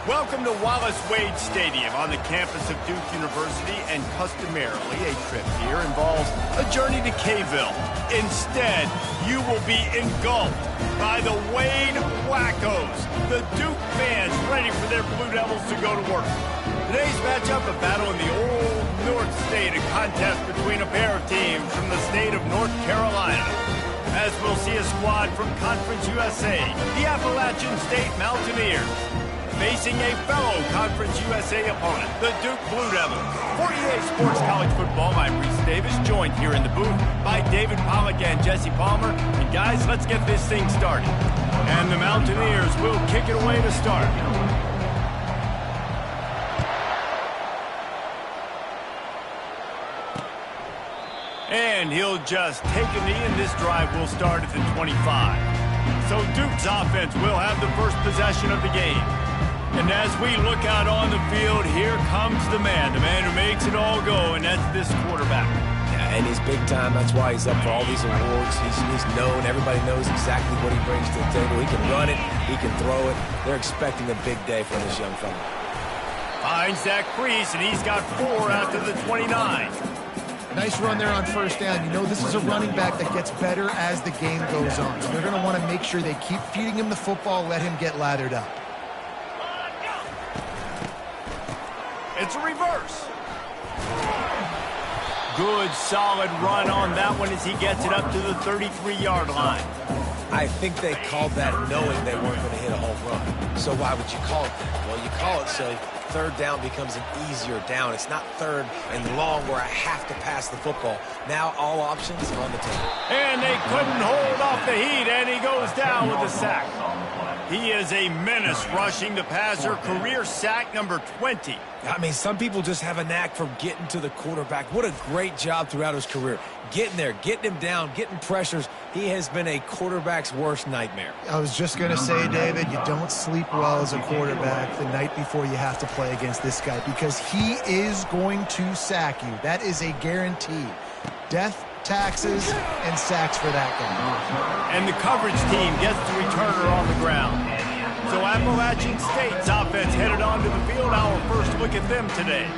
Welcome to Wallace Wade Stadium on the campus of Duke University, and customarily a trip here involves a journey to K-ville. Instead, you will be engulfed by the Wade Wackos, the Duke fans ready for their Blue Devils to go to work. Today's matchup, a battle in the Old North State, a contest between a pair of teams from the state of North Carolina. As we'll see a squad from Conference USA, the Appalachian State Mountaineers, facing a fellow Conference USA opponent, the Duke Blue Devils. For EA Sports College Football, I'm Reese Davis, joined here in the booth by David Pollack and Jesse Palmer. And guys, let's get this thing started. And the Mountaineers will kick it away to start. And he'll just take a knee, and this drive will start at the 25. So Duke's offense will have the first possession of the game. And as we look out on the field, here comes the man who makes it all go, and that's this quarterback. Yeah, and he's big time. That's why he's up for all these awards. He's known. Everybody knows exactly what he brings to the table. He can run it. He can throw it. They're expecting a big day from this young fella. Finds that crease, and he's got 4 after the 29. Nice run there on first down. You know, this is a running back that gets better as the game goes on. So they're going to want to make sure they keep feeding him the football, let him get lathered up. It's a reverse. Good, solid run on that one as he gets it up to the 33-yard line. I think they called that knowing they weren't going to hit a home run. So why would you call it that? Well, you call it so third down becomes an easier down. It's not third and long where I have to pass the football. Now all options are on the table. And they couldn't hold off the heat, and he goes down with a sack. He is a menace rushing the passer, career sack number 20. I mean, some people just have a knack for getting to the quarterback. What a great job throughout his career. Getting there, getting him down, getting pressures. He has been a quarterback's worst nightmare. I was just going to say, David, you don't sleep well as a quarterback the night before you have to play against this guy, because he is going to sack you. That is a guarantee. Death, taxes, and sacks for that guy. And the coverage team gets the returner on the ground. So Appalachian State's offense headed onto the field. Our first look at them today.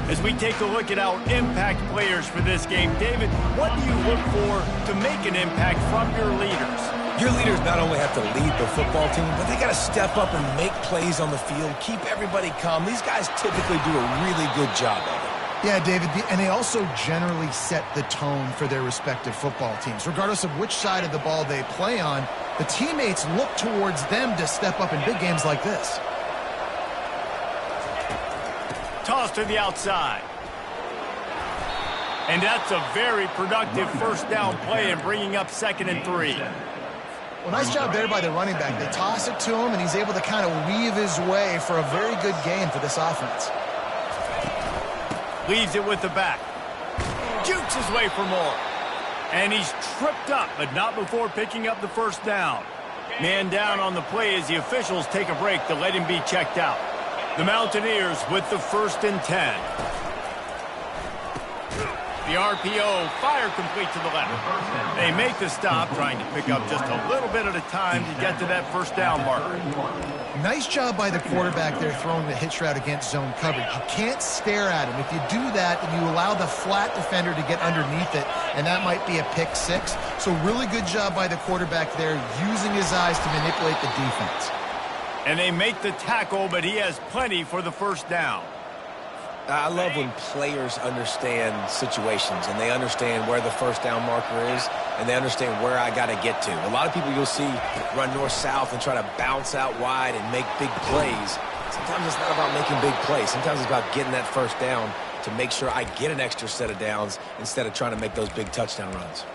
As we take a look at our impact players for this game, David, what do you look for to make an impact from your leaders? Your leaders not only have to lead the football team, but they got to step up and make plays on the field, keep everybody calm. These guys typically do a really good job of it. Yeah, David, and they also generally set the tone for their respective football teams. Regardless of which side of the ball they play on, the teammates look towards them to step up in big games like this. Toss to the outside. And that's a very productive first down play and bringing up 2nd and 3. Well, nice job there by the running back. They toss it to him, and he's able to kind of weave his way for a very good gain for this offense. Leaves it with the back. Jukes his way for more. And he's tripped up, but not before picking up the first down. Man down on the play as the officials take a break to let him be checked out. The Mountaineers with the 1st and 10. The RPO, fire complete to the left. They make the stop, trying to pick up just a little bit at a time to get to that first down marker. Nice job by the quarterback there throwing the hitch route against zone coverage. You can't stare at him. If you do that, then you allow the flat defender to get underneath it, and that might be a pick 6. So really good job by the quarterback there, using his eyes to manipulate the defense. And they make the tackle, but he has plenty for the first down. I love when players understand situations and they understand where the first down marker is and they understand where I got to get to. A lot of people you'll see run north-south and try to bounce out wide and make big plays. Sometimes it's not about making big plays. Sometimes it's about getting that first down to make sure I get an extra set of downs instead of trying to make those big touchdown runs.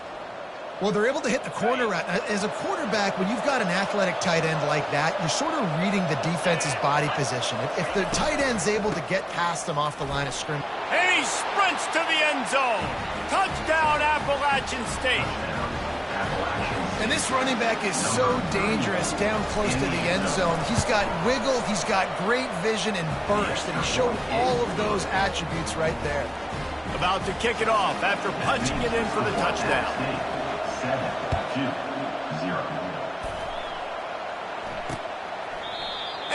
Well, they're able to hit the corner route. As a quarterback, when you've got an athletic tight end like that, you're sort of reading the defense's body position. If the tight end's able to get past them off the line of scrimmage. And he sprints to the end zone. Touchdown, Appalachian State. And this running back is so dangerous down close to the end zone. He's got wiggle, he's got great vision and burst, and he showed all of those attributes right there. About to kick it off after punching it in for the touchdown. 7-2-0.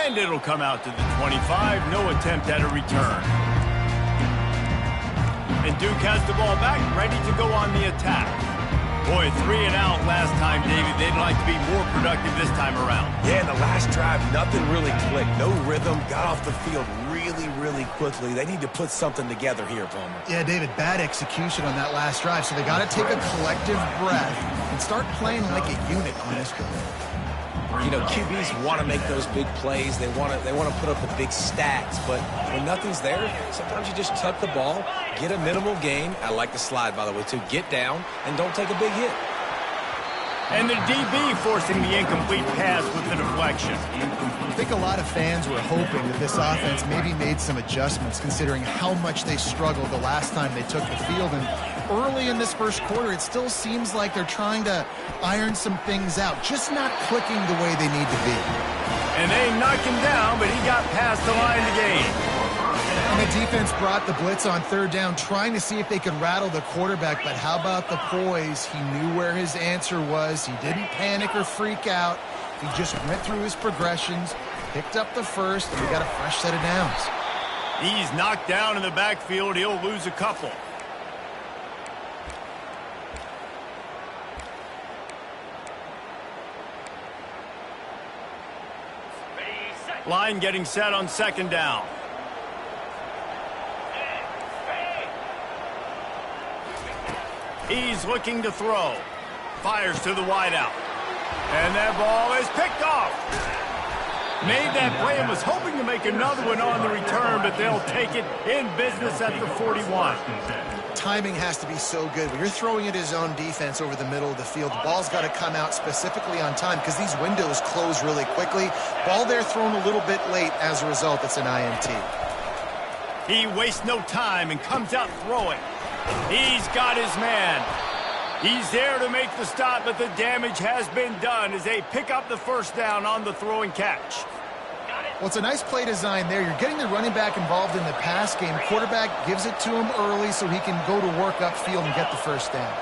And it'll come out to the 25. No attempt at a return. And Duke has the ball back, ready to go on the attack. Boy, 3 and out last time, David. They'd like to be more productive this time around. Yeah, in the last drive, nothing really clicked. No rhythm, got off the field really quickly. They need to put something together here, Palmer. Yeah, David, bad execution on that last drive, so they got to take a collective breath and start playing like a unit on this drive. You know, QBs want to make those big plays. They want to put up the big stats, but when nothing's there, sometimes you just tuck the ball, get a minimal gain. I like the slide, by the way, too. Get down and don't take a big hit. And the DB forcing the incomplete pass with the deflection. I think a lot of fans were hoping that this offense maybe made some adjustments considering how much they struggled the last time they took the field. And early in this first quarter, it still seems like they're trying to iron some things out, just not clicking the way they need to be. And they knocked him down, but he got past the line to gain. And the defense brought the blitz on third down, trying to see if they could rattle the quarterback. But how about the poise? He knew where his answer was. He didn't panic or freak out. He just went through his progressions, picked up the first, and we got a fresh set of downs. He's knocked down in the backfield. He'll lose a couple. Line getting set on second down. He's looking to throw. Fires to the wideout. And that ball is picked off. Made that play and was hoping to make another one on the return, but they'll take it in business at the 41. Timing has to be so good. When you're throwing at his own defense over the middle of the field, the ball's got to come out specifically on time because these windows close really quickly. Ball there thrown a little bit late. As a result, it's an INT. He wastes no time and comes out throwing. He's got his man. He's there to make the stop, but the damage has been done as they pick up the first down on the throw and catch. Well, it's a nice play design there. You're getting the running back involved in the pass game. Quarterback gives it to him early so he can go to work upfield and get the first down.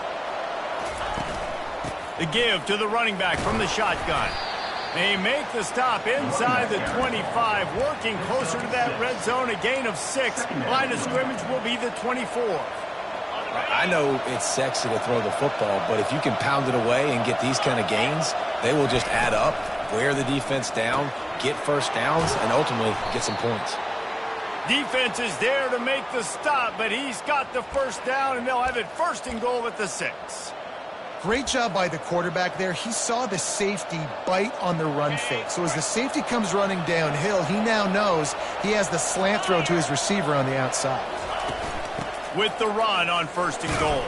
The give to the running back from the shotgun. They make the stop inside the 25, working closer to that red zone, a gain of 6. Line of scrimmage will be the 24. I know it's sexy to throw the football, but if you can pound it away and get these kind of gains, they will just add up, wear the defense down, get first downs, and ultimately get some points. Defense is there to make the stop, but he's got the first down, and they'll have it first and goal at the 6. Great job by the quarterback there. He saw the safety bite on the run fake. So as the safety comes running downhill, he now knows he has the slant throw to his receiver on the outside. With the run on first and goal.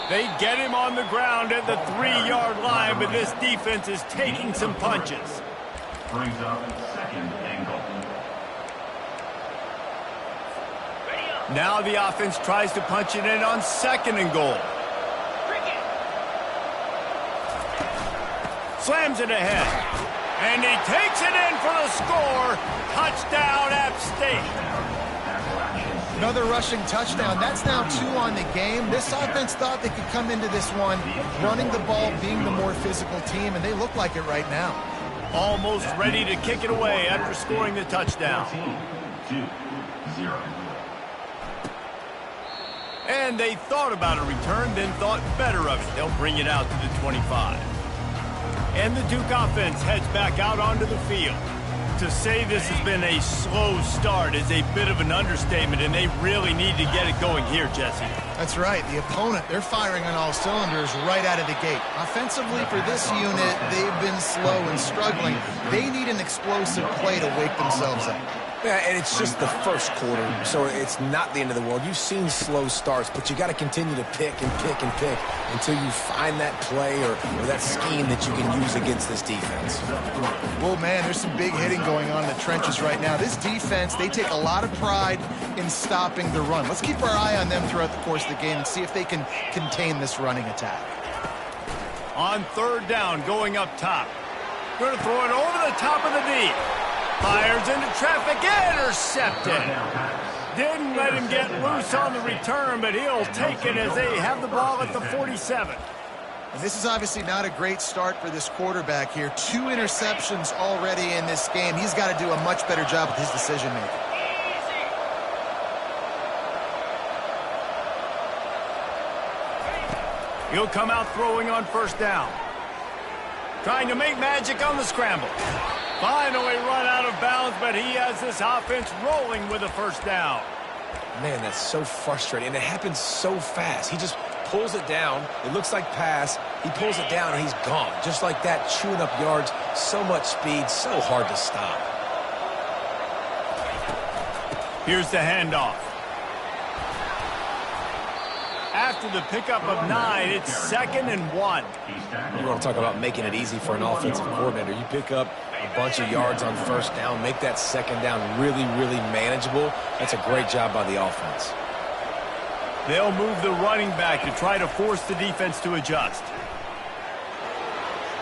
They get him on the ground at the 3-yard line, but this defense is taking some punches. Brings up second and goal. Now the offense tries to punch it in on second and goal. Slams it ahead. And he takes it in for the score. Touchdown, App State. Another rushing touchdown. That's now 2 on the game. This offense thought they could come into this one running the ball, being the more physical team, and they look like it right now. Almost ready to kick it away after scoring the touchdown. 2-0. And they thought about a return, then thought better of it. They'll bring it out to the 25. And the Duke offense heads back out onto the field. To say this has been a slow start is a bit of an understatement, and they really need to get it going here, Jesse. That's right. The opponent, they're firing on all cylinders right out of the gate. Offensively, for this unit, they've been slow and struggling. They need an explosive play to wake themselves up. Yeah, and it's just the first quarter, so it's not the end of the world. You've seen slow starts, but you got to continue to pick and pick and pick until you find that play or that scheme that you can use against this defense. Well, man, there's some big hitting going on in the trenches right now. This defense, they take a lot of pride in stopping the run. Let's keep our eye on them throughout the course of the game and see if they can contain this running attack. On third down, going up top. Going to throw it over the top of the knee. Fires into traffic, intercepted. Didn't let him get loose on the return, but he'll take it as they have the ball at the 47. And this is obviously not a great start for this quarterback here. 2 interceptions already in this game. He's got to do a much better job with his decision-making. He'll come out throwing on first down. Trying to make magic on the scramble. Finally run out of bounds, but he has this offense rolling with a first down. Man, that's so frustrating, and it happens so fast. He just pulls it down. It looks like pass. He pulls it down, and he's gone. Just like that, chewing up yards. So much speed, so hard to stop. Here's the handoff. After the pickup of 9, it's 2nd and 1. You want to talk about making it easy for an offensive coordinator. You pick up a bunch of yards on first down, make that second down really, really manageable. That's a great job by the offense. They'll move the running back to try to force the defense to adjust.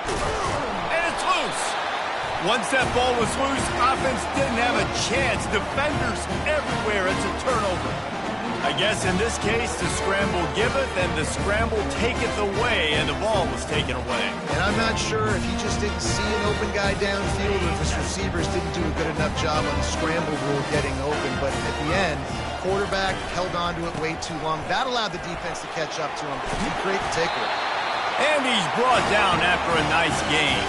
And it's loose. Once that ball was loose, offense didn't have a chance. Defenders everywhere. It's a turnover. I guess in this case, the scramble giveth and the scramble taketh away, and the ball was taken away. And I'm not sure if he just didn't see an open guy downfield or if his receivers didn't do a good enough job on the scramble rule getting open. But at the end, quarterback held on to it way too long. That allowed the defense to catch up to him. He created the takeaway. And he's brought down after a nice game.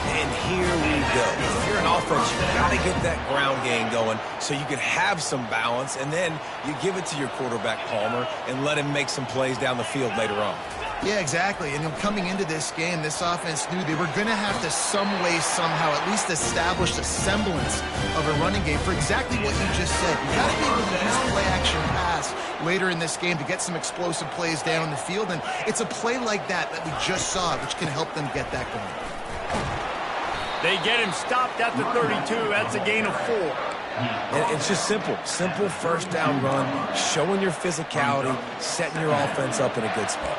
And here we go. If you're an offense, you've got to get that ground game going so you can have some balance, and then you give it to your quarterback, Palmer, and let him make some plays down the field later on. Yeah, exactly. And coming into this game, this offense knew they were going to have to some way, somehow, at least establish a semblance of a running game for exactly what you just said. You got to be able to use play-action pass later in this game to get some explosive plays down the field, and it's a play like that we just saw, which can help them get that going. They get him stopped at the 32. That's a gain of 4. And it's just simple. Simple first down run, showing your physicality, setting your offense up in a good spot.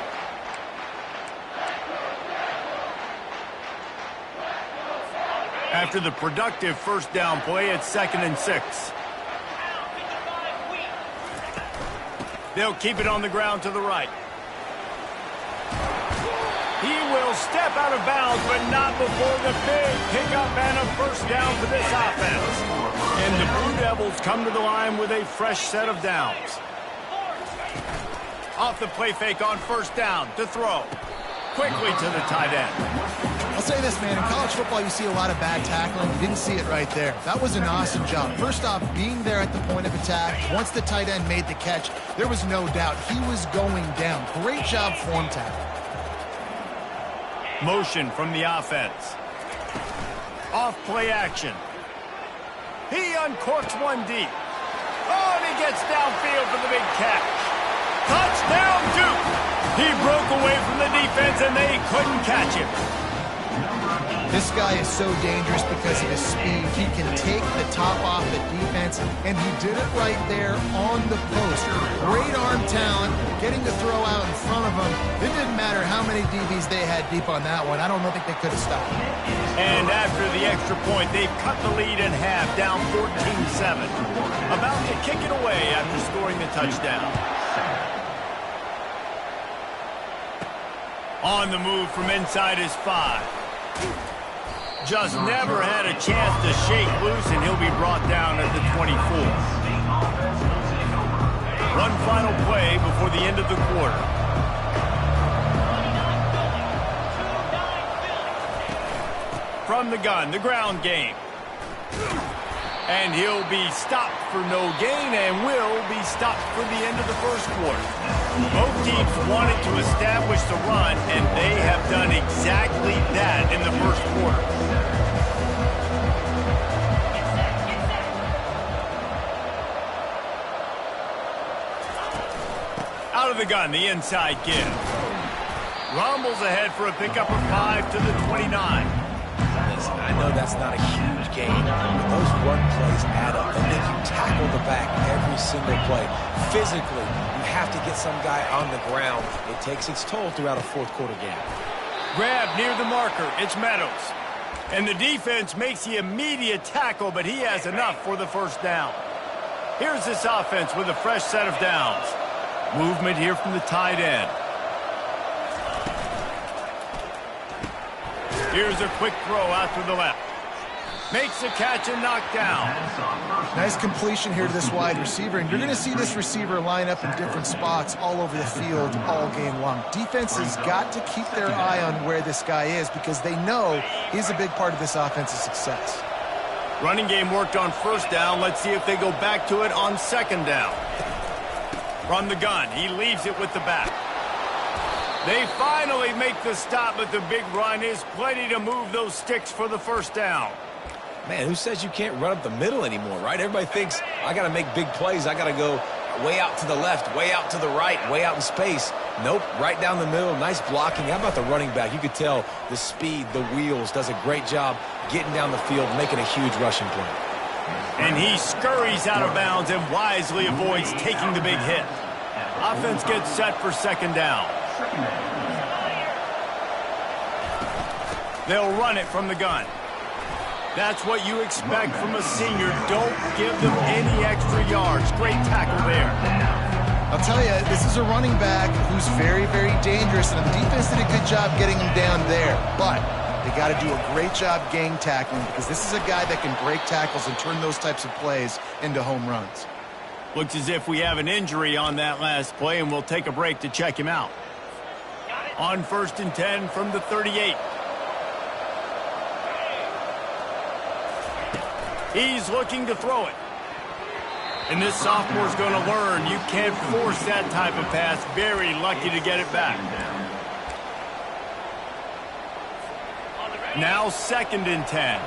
After the productive first down play, it's 2nd and 6. They'll keep it on the ground to the right. He will step out of bounds, but not before the big pickup and a first down for this offense. And the Blue Devils come to the line with a fresh set of downs. Off the play fake on first down to throw. Quickly to the tight end. I'll say this, man. In college football, you see a lot of bad tackling. You didn't see it right there. That was an awesome job. First off, being there at the point of attack. Once the tight end made the catch, there was no doubt he was going down. Great job form tackle. Motion from the offense. Off play action. He uncorks one deep. Oh, and he gets downfield for the big catch. Touchdown, Duke! He broke away from the defense, and they couldn't catch him. This guy is so dangerous because of his speed. He can take the top off the defense, and he did it right there on the post. Great arm talent, getting the throw out in front of him. It didn't matter how many DBs they had deep on that one. I don't think they could have stopped him. And after the extra point, they've cut the lead in half, down 14-7. About to kick it away after scoring the touchdown. On the move from inside his 5. Just never had a chance to shake loose, and he'll be brought down at the 24. One final play before the end of the quarter. From the gun, the ground game. And he'll be stopped for no gain and will be stopped for the end of the first quarter. Both teams wanted to establish the run, and they have done exactly that in the first quarter. Out of the gun, the inside give. Rumbles ahead for a pickup of 5 to the 29. Listen, I know that's not a huge gain, but those run plays add up, and then you tackle the back every single play. Physically, you have to get some guy on the ground. It takes its toll throughout a fourth quarter game. Grab near the marker. It's Meadows. And the defense makes the immediate tackle, but he has enough for the first down. Here's this offense with a fresh set of downs. Movement here from the tight end. Here's a quick throw out to the left. Makes a catch and knocked down. Nice completion here to this wide receiver, and you're going to see this receiver line up in different spots all over the field all game long. Defense has got to keep their eye on where this guy is because they know he's a big part of this offense's success. Running game worked on first down. Let's see if they go back to it on second down. From the gun, he leaves it with the back. They finally make the stop, but the big run is plenty to move those sticks for the first down. Man, who says you can't run up the middle anymore, right? Everybody thinks, I got to make big plays. I got to go way out to the left, way out to the right, way out in space. Nope, right down the middle. Nice blocking. How about the running back? You could tell the speed, the wheels, does a great job getting down the field, making a huge rushing play. And he scurries out of bounds and wisely avoids taking the big hit. Offense gets set for second down. They'll run it from the gun. That's what you expect from a senior. Don't give them any extra yards. Great tackle there. I'll tell you, this is a running back who's very, very dangerous, and the defense did a good job getting him down there. But they got to do a great job gang tackling because this is a guy that can break tackles and turn those types of plays into home runs. Looks as if we have an injury on that last play, and we'll take a break to check him out. On 1st and 10 from the 38. He's looking to throw it. And this sophomore's going to learn you can't force that type of pass. Very lucky to get it back. Now 2nd and 10.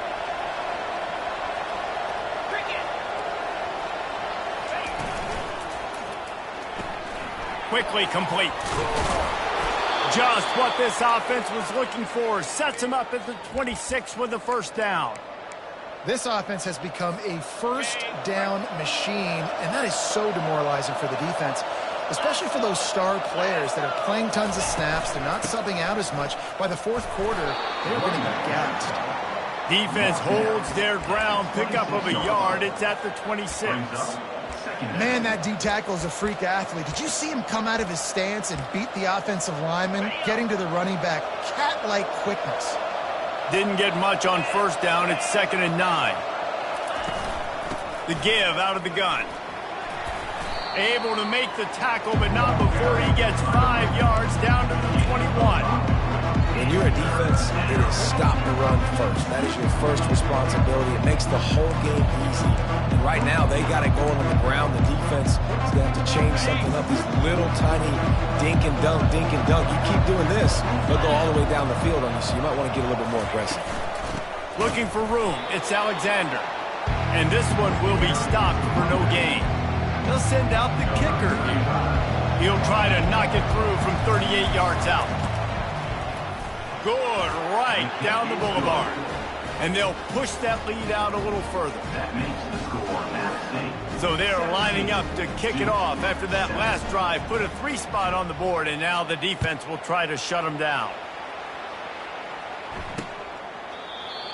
Quickly complete. Just what this offense was looking for. Sets him up at the 26 with the first down. This offense has become a first down machine, and that is so demoralizing for the defense, especially for those star players that are playing tons of snaps. They're not subbing out as much. By the fourth quarter, they're getting gassed. Defense holds their ground. Pickup of a yard. It's at the 26. Man, that D-tackle is a freak athlete. Did you see him come out of his stance and beat the offensive lineman, getting to the running back? Cat-like quickness. Didn't get much on first down. It's 2nd and 9. The give out of the gun. Able to make the tackle, but not before he gets 5 yards down to the 21. When you're a defense, it is stop the run first. That is your first responsibility. It makes the whole game easy. And right now, they got it going on the ground. The defense is going to have to change something up. These little tiny dink and dunk, dink and dunk. You keep doing this, they'll go all the way down the field on you, so you might want to get a little bit more aggressive. Looking for room. It's Alexander. And this one will be stopped for no gain. They'll send out the kicker here. He'll try to knock it through from 38 yards out. Good, right down the boulevard. And they'll push that lead out a little further. That makes the score at 6. So they're lining up to kick it off after that last drive. Put a 3 spot on the board, and now the defense will try to shut them down.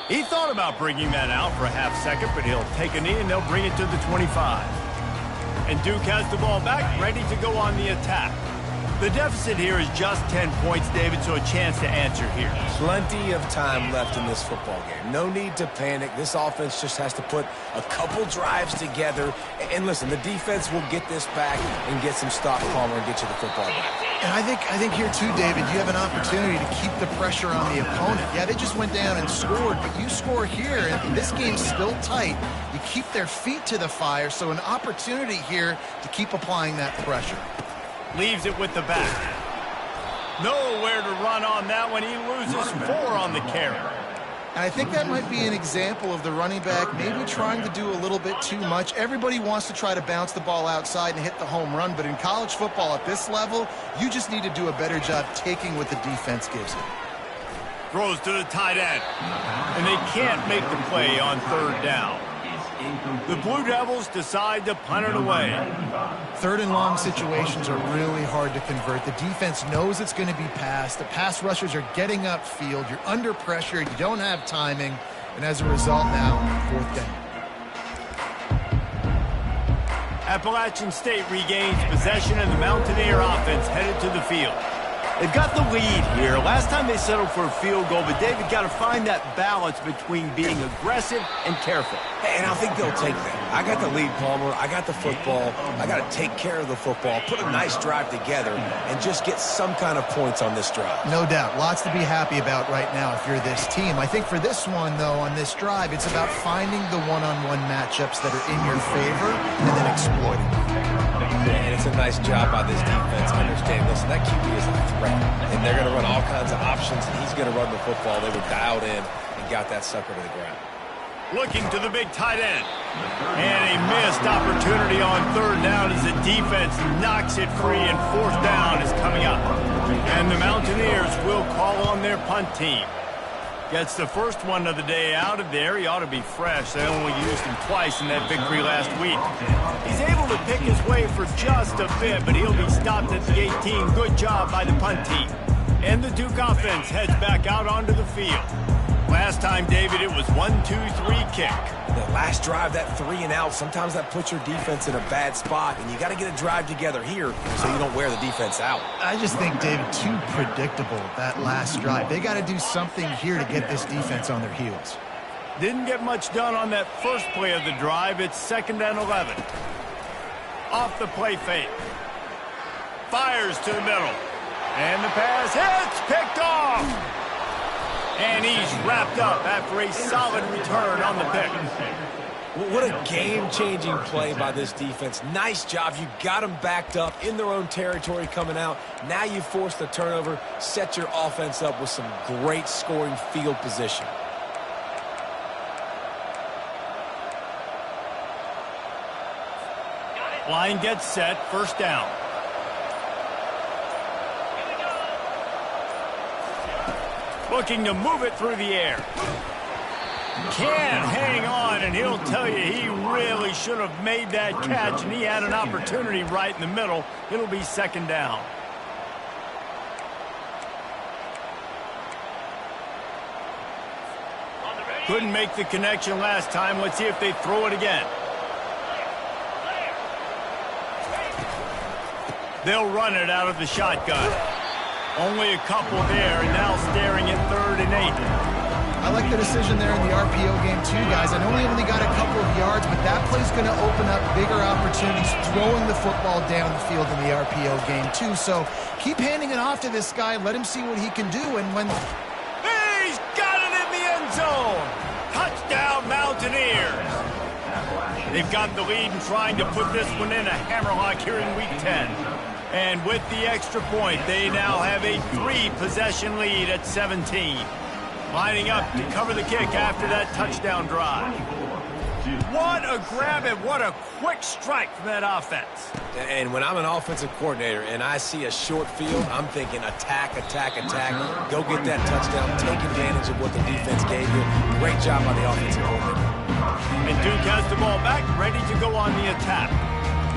He thought about bringing that out for a half second, but he'll take a knee and they'll bring it to the 25. And Duke has the ball back, ready to go on the attack. The deficit here is just 10 points, David, so a chance to answer here. Plenty of time left in this football game. No need to panic. This offense just has to put a couple drives together. And listen, the defense will get this back and get some stop calmer and get you the football back. And I think here too, David, you have an opportunity to keep the pressure on the opponent. Yeah, they just went down and scored, but you score here, and this game's still tight. You keep their feet to the fire, so an opportunity here to keep applying that pressure. Leaves it with the back. Nowhere to run on that one. He loses 4 on the carry. And I think that might be an example of the running back maybe trying to do a little bit too much. Everybody wants to try to bounce the ball outside and hit the home run, but in college football at this level, you just need to do a better job taking what the defense gives you. Throws to the tight end. And they can't make the play on 3rd down. The Blue Devils decide to punt it away. 3rd and long situations are really hard to convert. The defense knows it's going to be passed. The pass rushers are getting upfield. You're under pressure. You don't have timing. And as a result now, 4th down. Appalachian State regains possession and the Mountaineer offense headed to the field. They've got the lead here. Last time they settled for a field goal, but David got to find that balance between being aggressive and careful. And I think they'll take that. I got the lead, Palmer. I got the football. I got to take care of the football, put a nice drive together, and just get some kind of points on this drive. No doubt. Lots to be happy about right now if you're this team. I think for this one, though, on this drive, it's about finding the one-on-one matchups that are in your favor and then exploiting them. And it's a nice job by this defense. Understand, listen, that QB is a threat. And they're going to run all kinds of options, and he's going to run the football. They were dialed in and got that sucker to the ground. Looking to the big tight end. And a missed opportunity on third down as the defense knocks it free, and fourth down is coming up. And the Mountaineers will call on their punt team. Gets the first one of the day out of there. He ought to be fresh. They only used him twice in that victory last week. He's able to pick his way for just a bit, but he'll be stopped at the 18. Good job by the punt team. And the Duke offense heads back out onto the field. Last time, David, it was 1-2-3 kick. The last drive, that 3 and out, sometimes that puts your defense in a bad spot, and you got to get a drive together here so you don't wear the defense out. I just think, David, too predictable, that last drive. They got to do something here to get this defense on their heels. Didn't get much done on that first play of the drive. It's 2nd and 11. Off the play fake. Fires to the middle. And the pass hits, picked off. And he's wrapped up after a solid return on the pick. What a game-changing play by this defense. Nice job. You got them backed up in their own territory coming out. Now you force the turnover, set your offense up with some great scoring field position. Line gets set, first down. Looking to move it through the air. Can't hang on, and he'll tell you he really should have made that catch, and he had an opportunity right in the middle. It'll be 2nd down. Couldn't make the connection last time. Let's see if they throw it again. They'll run it out of the shotgun. Only a couple there, and now staring at 3rd and 8. I like the decision there in the RPO game too, guys. I know he only got a couple of yards, but that play's going to open up bigger opportunities throwing the football down the field in the RPO game too. So keep handing it off to this guy. Let him see what he can do. And when... He's got it in the end zone. Touchdown, Mountaineers. They've got the lead and trying to put this one in a hammerlock here in Week 10. And with the extra point, they now have a 3-possession lead at 17. Lining up to cover the kick after that touchdown drive. What a grab and what a quick strike from that offense. And when I'm an offensive coordinator and I see a short field, I'm thinking attack, attack, attack. Go get that touchdown. Take advantage of what the defense gave you. Great job by the offensive coordinator. And Duke has the ball back, ready to go on the attack.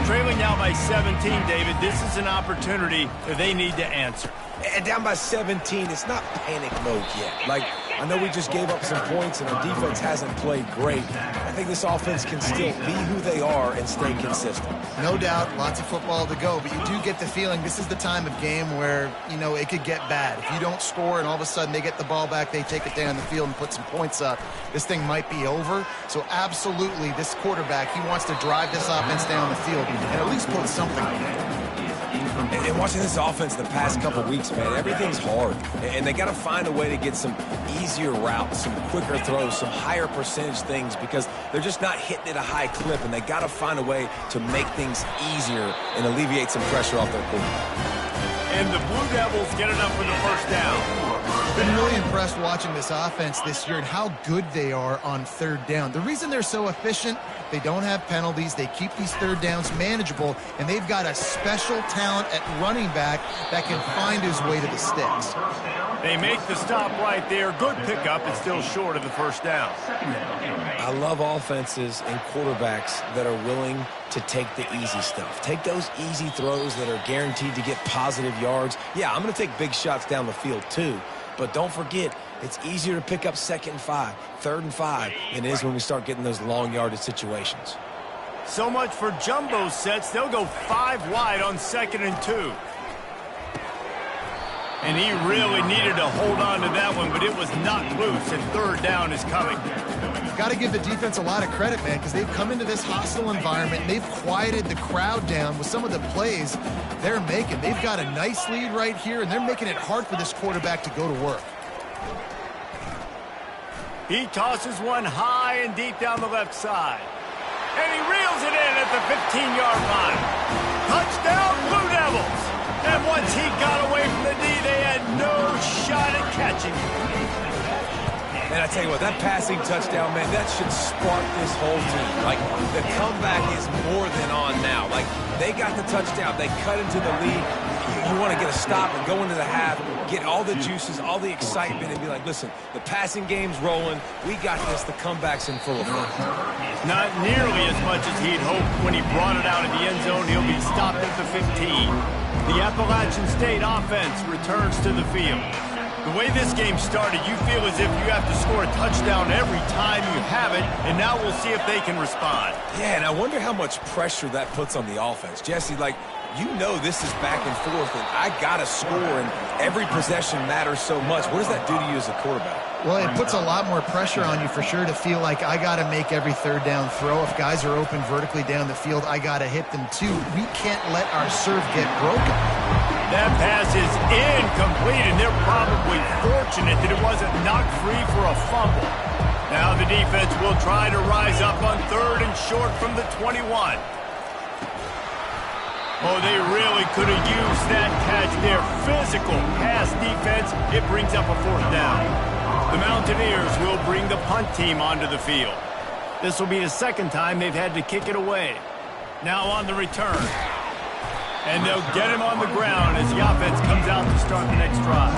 Trailing now by 17, David. This is an opportunity that they need to answer. And down by 17, it's not panic mode yet. Like, I know we just gave up some points and our defense hasn't played great. I think this offense can still be who they are and stay consistent. No doubt, lots of football to go, but you do get the feeling this is the time of game where, you know, it could get bad. If you don't score and all of a sudden they get the ball back, they take it down the field and put some points up, this thing might be over. So absolutely, this quarterback, he wants to drive this offense down the field and at least put something on it. And watching this offense the past couple weeks, man, everything's hard. And they got to find a way to get some easier routes, some quicker throws, some higher percentage things because they're just not hitting at a high clip, and they got to find a way to make things easier and alleviate some pressure off their quarterback. And the Blue Devils get enough for the first down. Been really impressed watching this offense this year and how good they are on 3rd down. The reason they're so efficient, they don't have penalties, they keep these 3rd downs manageable, and they've got a special talent at running back that can find his way to the sticks. They make the stop right there. Good pickup. It's still short of the first down. I love offenses and quarterbacks that are willing to take the easy stuff. Take those easy throws that are guaranteed to get positive yards. Yeah, I'm going to take big shots down the field too. But don't forget, it's easier to pick up 2nd and 5, 3rd and 5 than it is when we start getting those long yardage situations. So much for jumbo sets. They'll go 5 wide on 2nd and 2. And he really needed to hold on to that one, but it was knocked loose, and third down is coming. Got to give the defense a lot of credit, man, because they've come into this hostile environment, and they've quieted the crowd down with some of the plays they're making. They've got a nice lead right here, and they're making it hard for this quarterback to go to work. He tosses one high and deep down the left side. And he reels it in at the 15-yard line. Touchdown, Blue Devils! And once he got away from the D, they had no shot at catching him. And I tell you what, that passing touchdown, man, that should spark this whole team. Like, the comeback is more than on now. Like, they got the touchdown. They cut into the lead. You want to get a stop and go into the half, get all the juices, all the excitement, and be like, listen, the passing game's rolling. We got this. The comeback's in full effect. Not nearly as much as he'd hoped when he brought it out of the end zone. He'll be stopped at the 15. The Appalachian State offense returns to the field. The way this game started, you feel as if you have to score a touchdown every time you have it, and now we'll see if they can respond. Yeah, and I wonder how much pressure that puts on the offense. Jesse, like, you know this is back and forth, and I got to score, and every possession matters so much. What does that do to you as a quarterback? Well, it puts a lot more pressure on you for sure to feel like I got to make every third down throw. If guys are open vertically down the field, I got to hit them too. We can't let our serve get broken. That pass is incomplete, and they're probably fortunate that it wasn't knocked free for a fumble. Now the defense will try to rise up on third and short from the 21. Oh, they really could have used that catch there. Physical pass defense. It brings up a fourth down. The Mountaineers will bring the punt team onto the field. This will be the second time they've had to kick it away. Now on the return. And they'll get him on the ground as the offense comes out to start the next drive.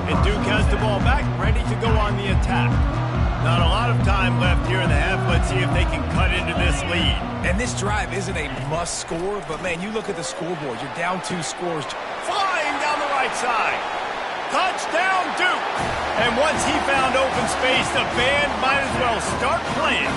And Duke has the ball back, ready to go on the attack. Not a lot of time left here in the half. Let's see if they can cut into this lead. And this drive isn't a must score, but, man, you look at the scoreboard. You're down 2 scores. Flying down the right side. Touchdown, Duke. And once he found open space, the band might as well start playing.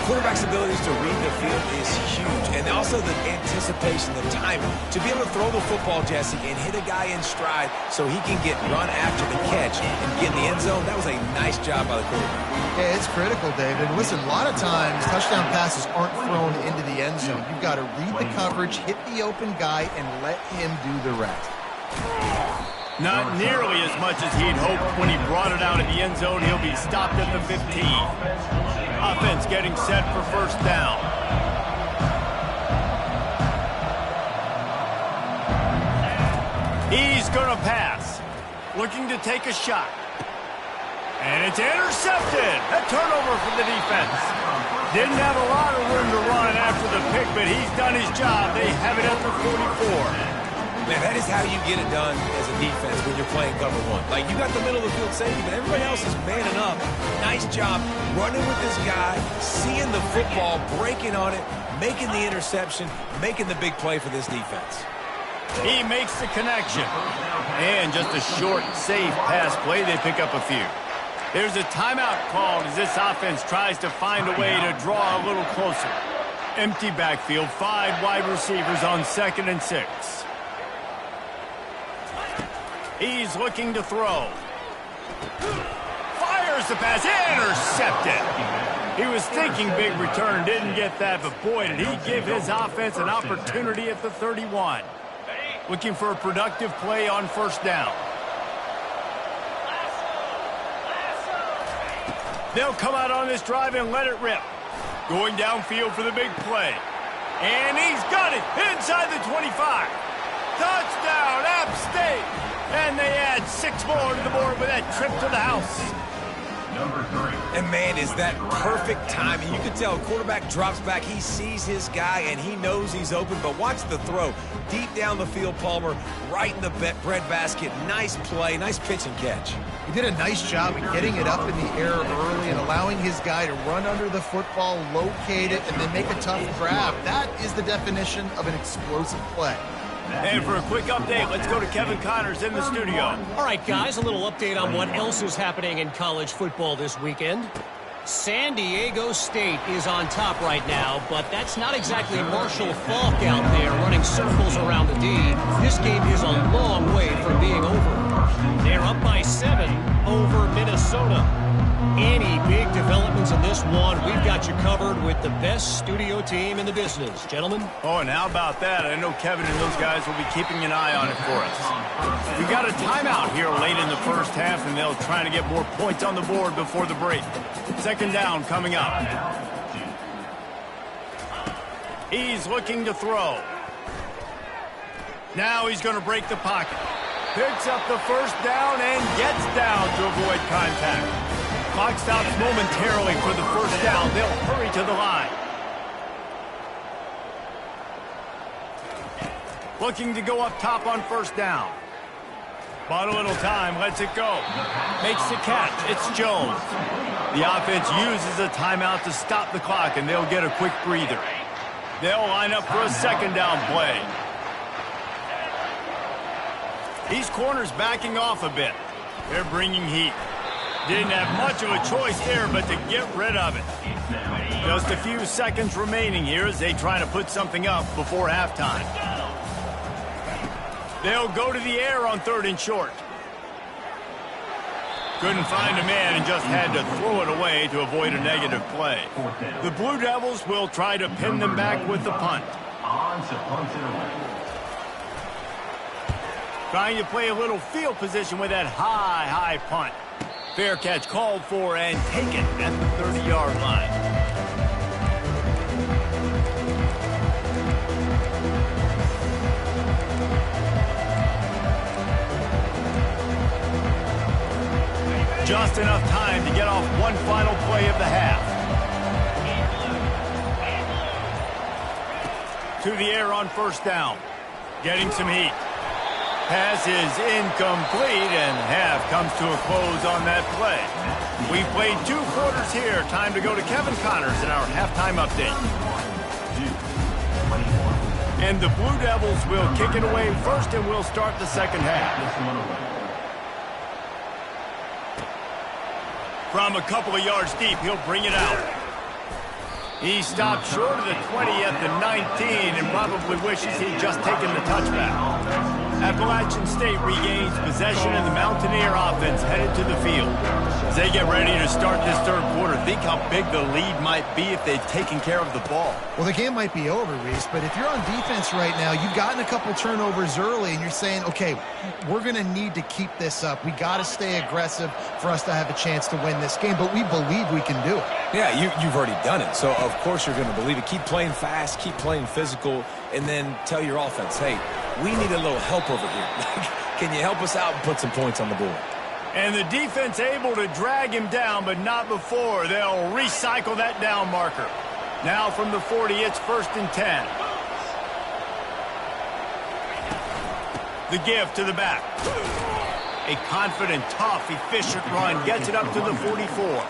Quarterback's abilities to read the field is huge, and also the anticipation, the timing. To be able to throw the football, Jesse, and hit a guy in stride so he can get run after the catch and get in the end zone, that was a nice job by the quarterback. Yeah, it's critical, David. Listen, a lot of times touchdown passes aren't thrown into the end zone. You've got to read the coverage, hit the open guy, and let him do the rest. Not nearly as much as he'd hoped when he brought it out of the end zone. He'll be stopped at the 15. Offense getting set for first down. He's going to pass. Looking to take a shot. And it's intercepted. A turnover for the defense. Didn't have a lot of room to run after the pick, but he's done his job. They have it at the 44. Man, that is how you get it done as a defense when you're playing cover one. Like, you got the middle of the field safety, but everybody else is manning up. Nice job running with this guy, seeing the football, breaking on it, making the interception, making the big play for this defense. He makes the connection. And just a short, safe pass play. They pick up a few. There's a timeout called as this offense tries to find a way to draw a little closer. Empty backfield, 5 wide receivers on 2nd and 6. He's looking to throw. Fires the pass. Intercepted. He was thinking big return. Didn't get that, but boy, did he give his offense an opportunity at the 31. Looking for a productive play on first down. They'll come out on this drive and let it rip. Going downfield for the big play. And he's got it inside the 25. Touchdown, App State. And they add 6 more to the board with that trip to the house. And, man, is that perfect timing. You can tell quarterback drops back. He sees his guy, and he knows he's open. But watch the throw. Deep down the field, Palmer, right in the breadbasket. Nice play, nice pitch and catch. He did a nice job of getting it up in the air early and allowing his guy to run under the football, locate it, and then make a tough grab. That is the definition of an explosive play. And for a quick update, let's go to Kevin Connors in the studio. All right, guys, a little update on what else is happening in college football this weekend. San Diego State is on top right now, but that's not exactly Marshall Faulk out there running circles around the D. This game is a long way from being over. They're up by 7 over Minnesota. Any big developments in this one, we've got you covered with the best studio team in the business. Gentlemen? Oh, and how about that? I know Kevin and those guys will be keeping an eye on it for us. We got a timeout here late in the first half, and they'll try to get more points on the board before the break. Second down coming up. He's looking to throw. Now he's going to break the pocket. Picks up the first down and gets down to avoid contact. Clock stops momentarily for the first down. They'll hurry to the line. Looking to go up top on first down. Bought a little time, lets it go. Makes the catch. It's Jones. The offense uses a timeout to stop the clock, and they'll get a quick breather. They'll line up for a second down play. These corners backing off a bit. They're bringing heat. Didn't have much of a choice there, but to get rid of it. Just a few seconds remaining here as they try to put something up before halftime. They'll go to the air on 3rd and short. Couldn't find a man and just had to throw it away to avoid a negative play. The Blue Devils will try to pin them back with the punt. Trying to play a little field position with that high punt. Fair catch called for and taken at the 30-yard line. Just enough time to get off one final play of the half. To the air on first down. Getting some heat. Pass is incomplete, and half comes to a close on that play. We played 2 quarters here. Time to go to Kevin Connors in our halftime update. And the Blue Devils will kick it away first, and we'll start the second half. From a couple of yards deep, he'll bring it out. He stopped short of the 20 at the 19 and probably wishes he'd just taken the touchback. Appalachian State regains possession, and the Mountaineer offense headed to the field. As they get ready to start this third quarter, think how big the lead might be if they've taken care of the ball. Well, the game might be over, Reese, but if you're on defense right now, you've gotten a couple turnovers early, and you're saying, okay, we're going to need to keep this up. We got to stay aggressive for us to have a chance to win this game, but we believe we can do it. Yeah, you've already done it, so of course you're going to believe it. Keep playing fast, keep playing physical, and then tell your offense, hey, we need a little help over here. Can you help us out and put some points on the board? And the defense able to drag him down, but not before. They'll recycle that down marker. Now from the 40, it's 1st and 10. The give to the back. A confident, tough, efficient run gets it up to the 44.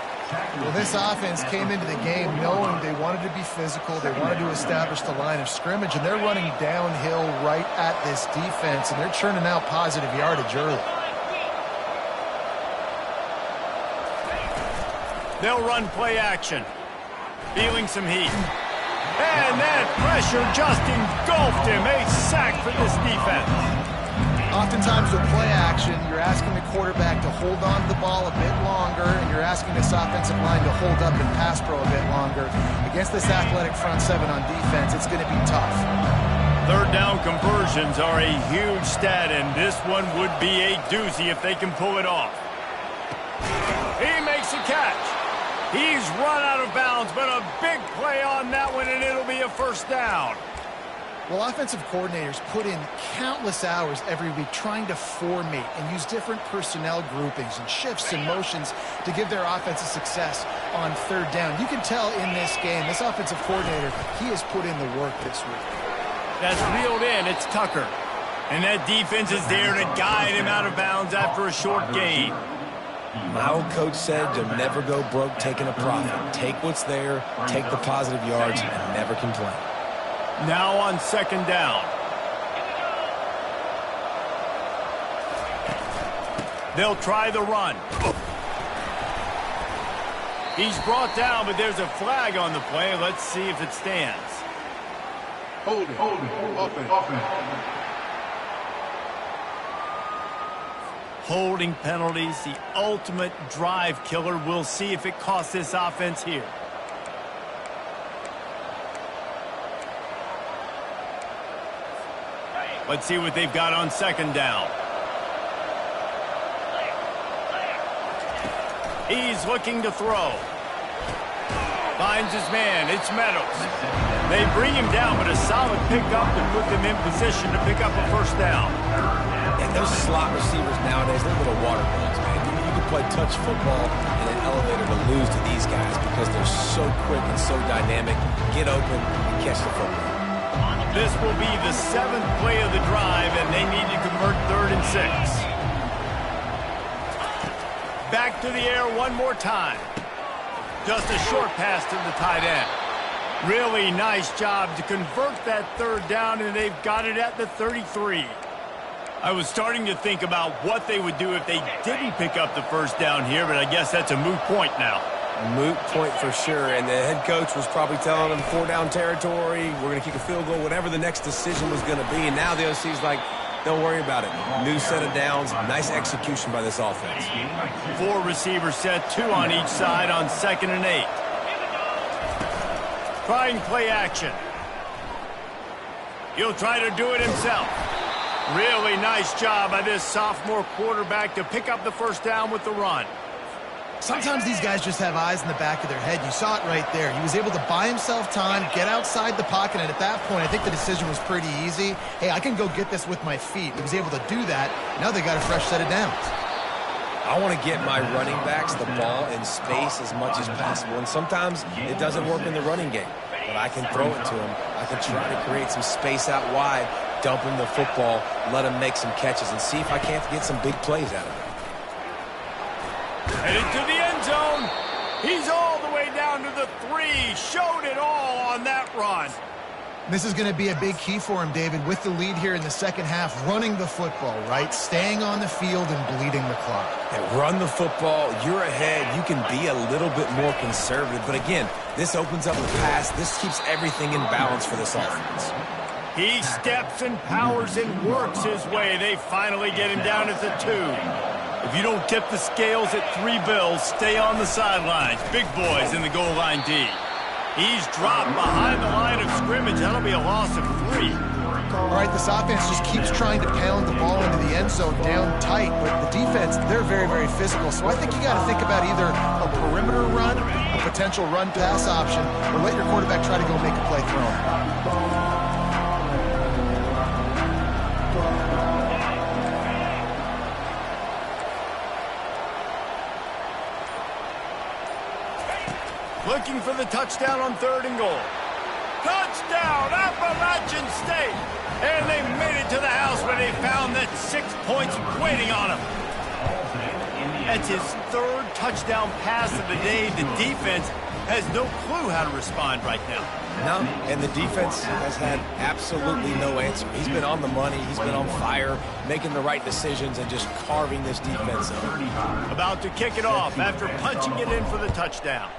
Well, this offense came into the game knowing they wanted to be physical, they wanted to establish the line of scrimmage, and they're running downhill right at this defense, and they're churning out positive yardage early. They'll run play action. Feeling some heat. And that pressure just engulfed him. A sack for this defense. Oftentimes with play action, you're asking the quarterback to hold on to the ball a bit longer, and you're asking this offensive line to hold up and pass pro a bit longer. Against this athletic front seven on defense, it's going to be tough. Third down conversions are a huge stat, and this one would be a doozy if they can pull it off. He makes a catch. He's run out of bounds, but a big play on that one, and it'll be a first down. Well, offensive coordinators put in countless hours every week trying to formate and use different personnel groupings and shifts and motions to give their offensive success on third down. You can tell in this game, this offensive coordinator, he has put in the work this week. That's reeled in. It's Tucker. And that defense is there to guide him out of bounds after a short gain. My old coach said you'll never go broke taking a profit. Take what's there, take the positive yards, and never complain. Now on second down. They'll try the run. He's brought down, but there's a flag on the play. Let's see if it stands. Holding. Offense. Holding penalties, the ultimate drive killer. We'll see if it costs this offense here. Let's see what they've got on second down. He's looking to throw. Finds his man. It's Meadows. They bring him down, but a solid pickup to put them in position to pick up a first down. And those slot receivers nowadays, they're little water balls, man. You can play touch football in an elevator to lose to these guys because they're so quick and so dynamic. Get open and catch the football. This will be the 7th play of the drive, and they need to convert 3rd and 6. Back to the air one more time. Just a short pass to the tight end. Really nice job to convert that 3rd down, and they've got it at the 33. I was starting to think about what they would do if they didn't pick up the first down here, but I guess that's a moot point now. Moot point for sure, and the head coach was probably telling them 4-down territory, we're going to kick a field goal, whatever the next decision was going to be, and now the OC's like, don't worry about it. New set of downs, nice execution by this offense. 4 receivers set, 2 on each side on 2nd and 8. Trying play action. He'll try to do it himself. Really nice job by this sophomore quarterback to pick up the first down with the run. Sometimes these guys just have eyes in the back of their head. You saw it right there. He was able to buy himself time, get outside the pocket, and at that point, I think the decision was pretty easy. Hey, I can go get this with my feet. He was able to do that. Now they got a fresh set of downs. I want to get my running backs the ball in space as much as possible, and sometimes it doesn't work in the running game, but I can throw it to them. I can try to create some space out wide, dump him the football, let him make some catches, and see if I can't get some big plays out of it. Headed to the end zone. He's all the way down to the 3. Showed it all on that run. This is going to be a big key for him, David, with the lead here in the second half, running the football, right? Staying on the field and bleeding the clock. Yeah, run the football. You're ahead. You can be a little bit more conservative. But again, this opens up the pass. This keeps everything in balance for this offense. He steps and powers and works his way. They finally get him down at the 2. If you don't tip the scales at 3 bills, stay on the sidelines. Big boys in the goal line D. He's dropped behind the line of scrimmage. That'll be a loss of 3. All right, this offense just keeps trying to pound the ball into the end zone down tight, but the defense, they're very, very physical. So I think you got to think about either a perimeter run, a potential run-pass option, or let your quarterback try to go make a play throwing. Looking for the touchdown on 3rd and goal. Touchdown, Appalachian State! And they made it to the house where they found that 6 points waiting on them. That's his 3rd touchdown pass of the day. The defense has no clue how to respond right now. No, and the defense has had absolutely no answer. He's been on the money. He's been on fire, making the right decisions and just carving this defense up. About to kick it off after punching it in for the touchdown.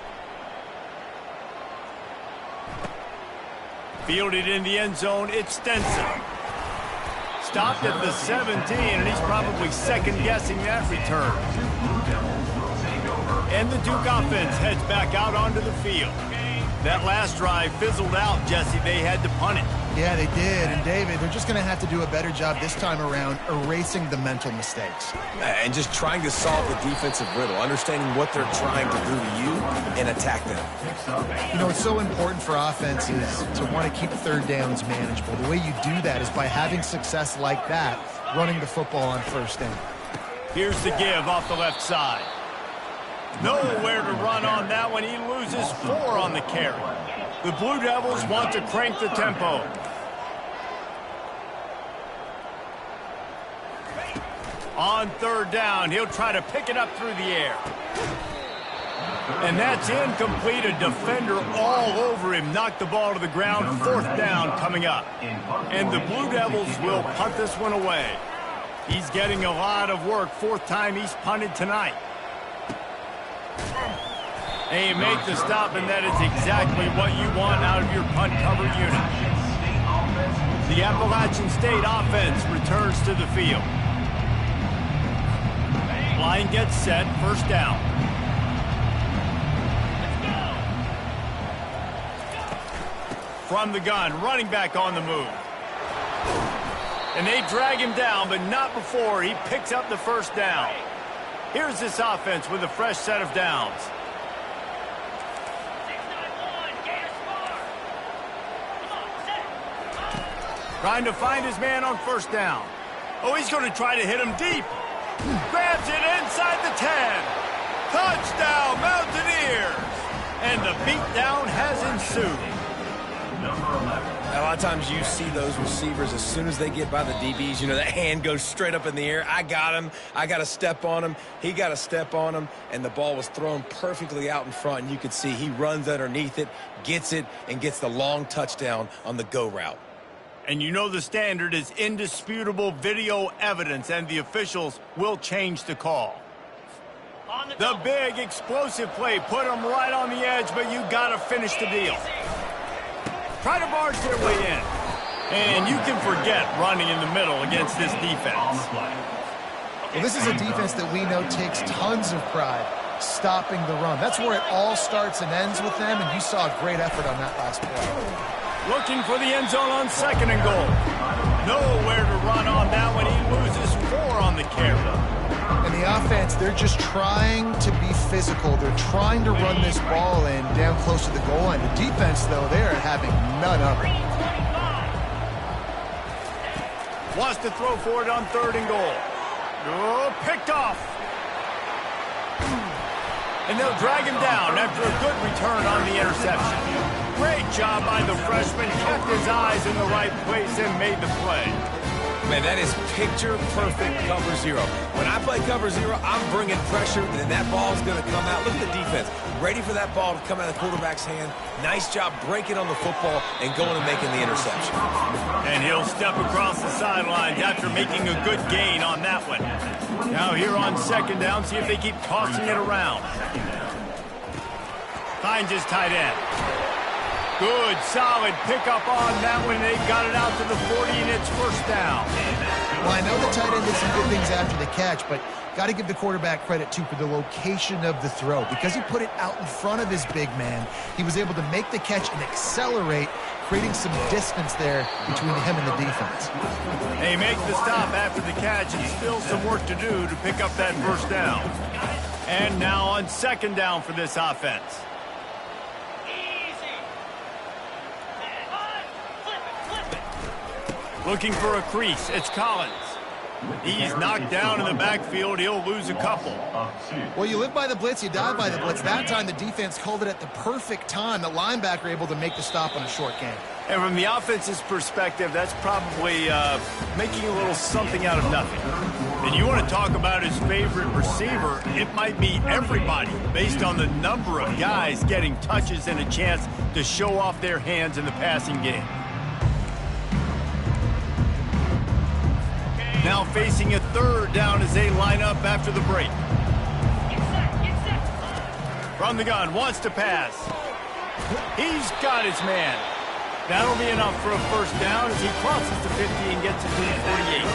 Fielded in the end zone, it's Stenson. Stopped at the 17, and he's probably second-guessing that return. And the Duke offense heads back out onto the field. That last drive fizzled out, Jesse. They had to punt it. Yeah, they did. And, David, they're just going to have to do a better job this time around erasing the mental mistakes. And just trying to solve the defensive riddle, understanding what they're trying to do to you and attack them. You know, it's so important for offenses to want to keep 3rd downs manageable. The way you do that is by having success like that, running the football on 1st down. Here's the give off the left side. Nowhere to run on that one. He loses 4 on the carry. The Blue Devils want to crank the tempo. On 3rd down, he'll try to pick it up through the air. And that's incomplete. A defender all over him. Knocked the ball to the ground. 4th down coming up. And the Blue Devils will punt this one away. He's getting a lot of work. 4th time he's punted tonight. And you make the stop, and that is exactly what you want out of your punt cover unit. The Appalachian State offense returns to the field. Line gets set, first down. From the gun, running back on the move. And they drag him down, but not before he picks up the first down. Here's this offense with a fresh set of downs. Trying to find his man on first down. Oh, he's going to try to hit him deep. Grabs it inside the 10. Touchdown, Mountaineers! And the beatdown has ensued. A lot of times you see those receivers, as soon as they get by the DBs, you know, that hand goes straight up in the air. I got him. I got to step on him. He got to step on him. And the ball was thrown perfectly out in front. And you could see he runs underneath it, gets it, and gets the long touchdown on the go route. And you know the standard is indisputable video evidence, and the officials will change the call. The big explosive play put them right on the edge, but you got to finish the deal. Try to barge their way in. And you can forget running in the middle against this defense. Well, this is a defense that we know takes tons of pride stopping the run. That's where it all starts and ends with them, and you saw a great effort on that last play. Looking for the end zone on second and goal. Nowhere to run on that one. He loses 4 on the carry. And the offense, they're just trying to be physical. They're trying to run this ball in down close to the goal line. The defense, though, they're having none of it. Wants to throw for it on third and goal. Oh, picked off. And they'll drag him down after a good return on the interception. Great job by the freshman. Kept his eyes in the right place and made the play. Man, that is picture-perfect cover zero. When I play cover zero, I'm bringing pressure, and that ball's going to come out. Look at the defense. Ready for that ball to come out of the quarterback's hand. Nice job breaking on the football and going and making the interception. And he'll step across the sidelines after making a good gain on that one. Now here on second down, see if they keep tossing it around. Finds his tight end. Good, solid pickup on that one. They got it out to the 40, and it's first down. Well, I know the tight end did some good things after the catch, but got to give the quarterback credit, too, for the location of the throw. Because he put it out in front of his big man, he was able to make the catch and accelerate, creating some distance there between him and the defense. They make the stop after the catch, and still some work to do to pick up that first down. And now on second down for this offense. Looking for a crease, it's Collins. He's knocked down in the backfield. He'll lose a couple. Well, you live by the blitz, you die by the blitz. That time the defense called it at the perfect time. The linebacker able to make the stop on a short game. And from the offense's perspective, that's probably making a little something out of nothing. And you want to talk about his favorite receiver, it might be everybody based on the number of guys getting touches and a chance to show off their hands in the passing game. Now facing a third down as they line up after the break. From the gun, wants to pass. He's got his man. That'll be enough for a first down as he crosses the 50 and gets it to the 48.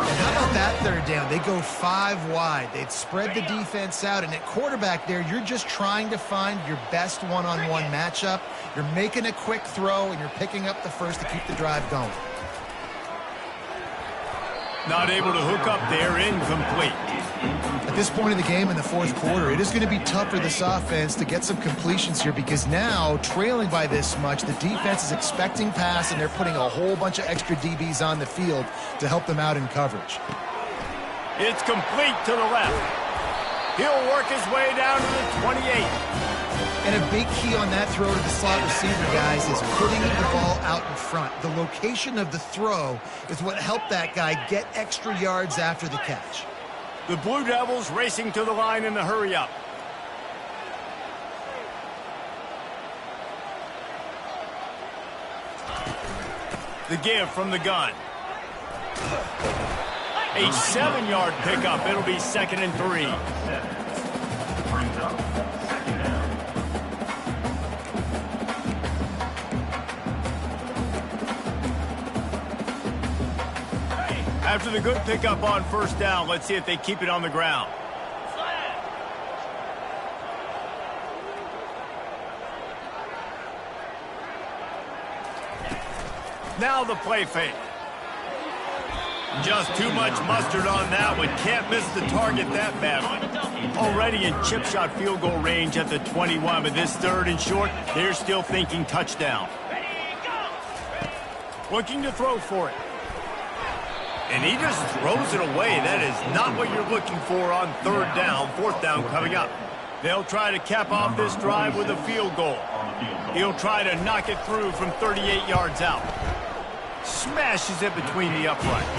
And how about that third down? They go 5 wide. They'd spread the defense out, and at quarterback there, you're just trying to find your best one-on-one matchup. You're making a quick throw, and you're picking up the first to keep the drive going. Not able to hook up there, incomplete. At this point in the game in the fourth quarter, it is going to be tough for this offense to get some completions here because now, trailing by this much, the defense is expecting pass, and they're putting a whole bunch of extra DBs on the field to help them out in coverage. It's complete to the left. He'll work his way down to the 28. And a big key on that throw to the slot receiver, guys, is putting the ball out in front. The location of the throw is what helped that guy get extra yards after the catch. The Blue Devils racing to the line in the hurry-up. The give from the gun. A 7-yard pickup. It'll be 2nd and 3. After the good pickup on first down, let's see if they keep it on the ground. Now the play fake. Just too much mustard on that one. Can't miss the target that badly. Already in chip shot field goal range at the 21, but this 3rd and short, they're still thinking touchdown. Looking to throw for it. And he just throws it away. That is not what you're looking for on 3rd down, 4th down coming up. They'll try to cap off this drive with a field goal. He'll try to knock it through from 38 yards out. Smashes it between the uprights.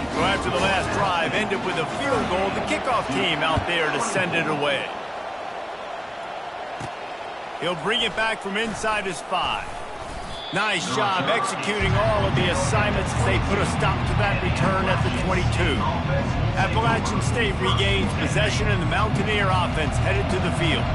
So after the last drive ended with a field goal, the kickoff team out there to send it away. He'll bring it back from inside his 5. Nice job executing all of the assignments as they put a stop to that return at the 22. Appalachian State regains possession and the Mountaineer offense headed to the field.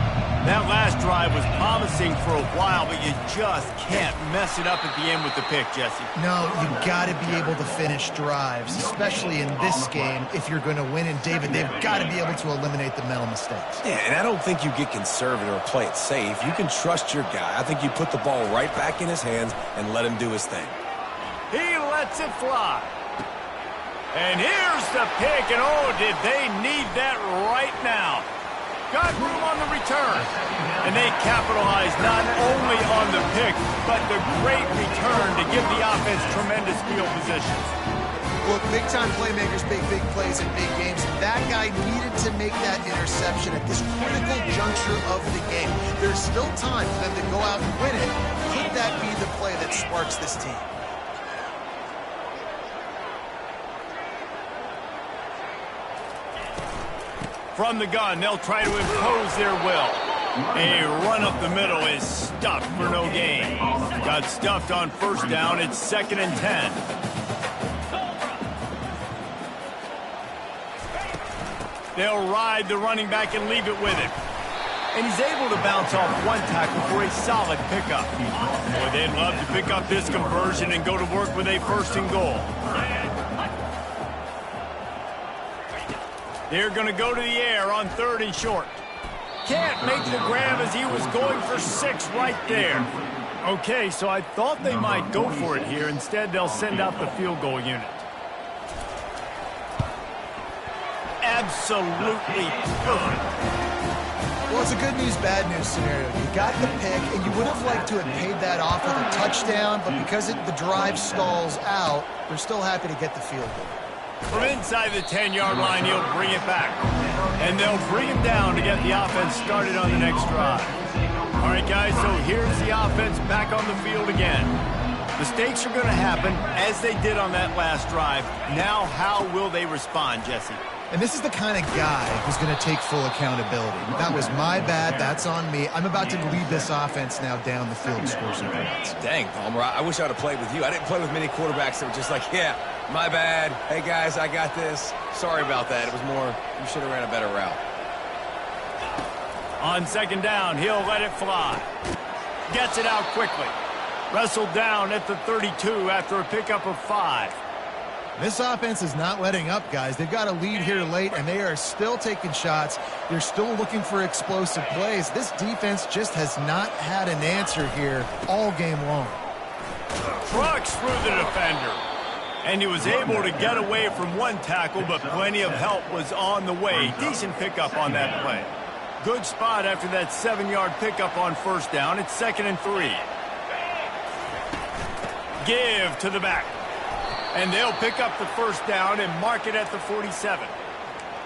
That last drive was promising for a while, but you just can't mess it up at the end with the pick, Jesse. No, you got to be able to finish drives, especially in this game if you're going to win. And, David, they've got to be able to eliminate the mental mistakes. Yeah, and I don't think you get conservative or play it safe. You can trust your guy. I think you put the ball right back in his hands and let him do his thing. He lets it fly. And here's the pick, and oh, did they need that right now. Got room on the return. And they capitalized not only on the pick, but the great return to give the offense tremendous field position. Look, big-time playmakers make big plays in big games. That guy needed to make that interception at this critical juncture of the game. There's still time for them to go out and win it. Could that be the play that sparks this team? From the gun, they'll try to impose their will. A run up the middle is stuffed for no gain. Got stuffed on first down. It's 2nd and 10. They'll ride the running back and leave it with him. And he's able to bounce off one tackle for a solid pickup. Boy, they'd love to pick up this conversion and go to work with a 1st and goal. They're going to go to the air on 3rd and short. Can't make the grab as he was going for 6 right there. Okay, so I thought they might go for it here. Instead, they'll send out the field goal unit. Absolutely perfect. Well, it's a good news, bad news scenario. You got the pick, and you would have liked to have paid that off with a touchdown, but because the drive stalls out, they're still happy to get the field goal. From inside the 10-yard line, he'll bring it back. And they'll bring him down to get the offense started on the next drive. All right, guys, so here's the offense back on the field again. Mistakes are going to happen, as they did on that last drive. Now, how will they respond, Jesse? And this is the kind of guy who's going to take full accountability. That was my bad. That's on me. I'm about to lead this offense now down the field to score some points. Dang, Palmer, I wish I would have played with you. I didn't play with many quarterbacks that were just like, yeah, my bad. Hey, guys, I got this. Sorry about that. It was more, you should have ran a better route. On 2nd down, he'll let it fly. Gets it out quickly. Wrestled down at the 32 after a pickup of 5. This offense is not letting up, guys. They've got a lead here late, and they are still taking shots. They're still looking for explosive plays. This defense just has not had an answer here all game long. Trucks through the defender. And he was able to get away from one tackle, but plenty of help was on the way. Decent pickup on that play. Good spot after that 7-yard pickup on first down. It's 2nd and 3. Give to the back. And they'll pick up the first down and mark it at the 47.